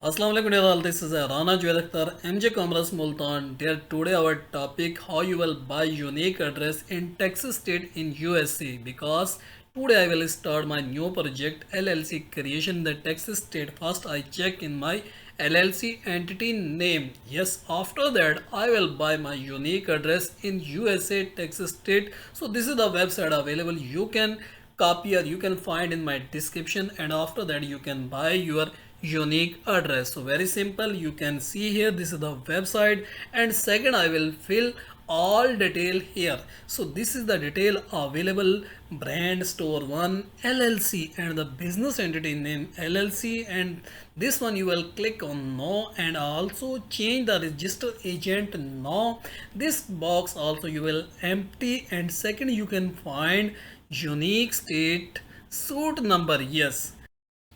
Assalamu alaikum dear all, this is Rana Jwelakhtar, mjcommerce Multan. Dear, today our topic how you will buy unique address in Texas state in USA, because today I will start my new project LLC creation in the Texas state. First I check in my LLC entity name. Yes, after that I will buy my unique address in USA Texas state. So this is the website available. You can copy or you can find in my description, and after that you can buy your unique address. So very simple, you can see here this is the website, and second I will fill all detail here. So this is the detail available: brand Store1 LLC and the business entity name LLC, and this one you will click on no, and also change the register agent no. This box also you will empty, and second you can find unique state suit number. Yes,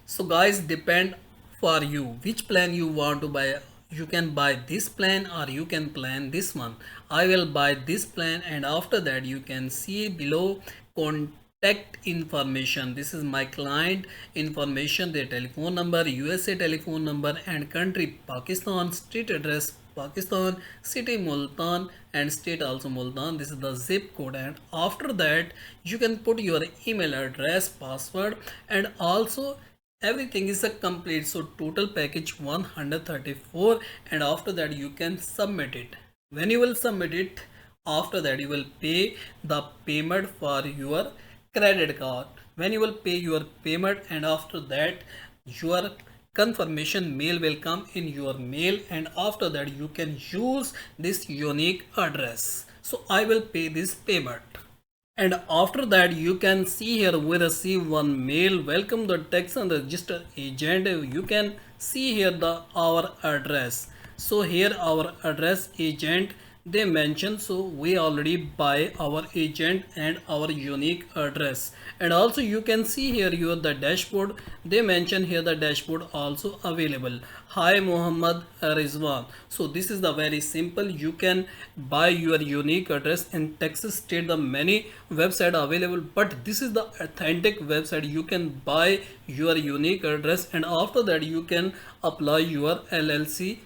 so guys, depend for you which plan you want to buy. You can buy this plan or you can plan this one. I will buy this plan, and after that you can see below contact information. This is my client information, their telephone number, USA telephone number, and country Pakistan, street address Pakistan, city Multan, and state also Multan. This is the zip code, and after that you can put your email address, password, and also everything is a complete. So total package 134, and after that you can submit it. When you will submit it, after that you will pay the payment for your credit card. When you will pay your payment, and after that your confirmation mail will come in your mail, and after that you can use this unique address. So I will pay this payment, and after that you can see here we receive one mail: welcome the tax and register agent. You can see here the our address. So here our address agent they mention, so we already buy our agent and our unique address. And also you can see here your the dashboard, they mention here the dashboard also available. Hi Muhammad Rizwan. So this is the very simple, you can buy your unique address in Texas state. The many website available, but this is the authentic website. You can buy your unique address, and after that you can apply your LLC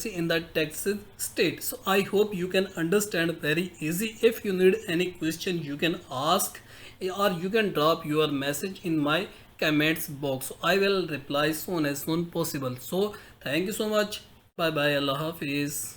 in the Texas state. So I hope you can understand very easy. If you need any question you can ask, or you can drop your message in my comments box. So I will reply soon as soon possible. So thank you so much. Bye bye. Allah Hafiz.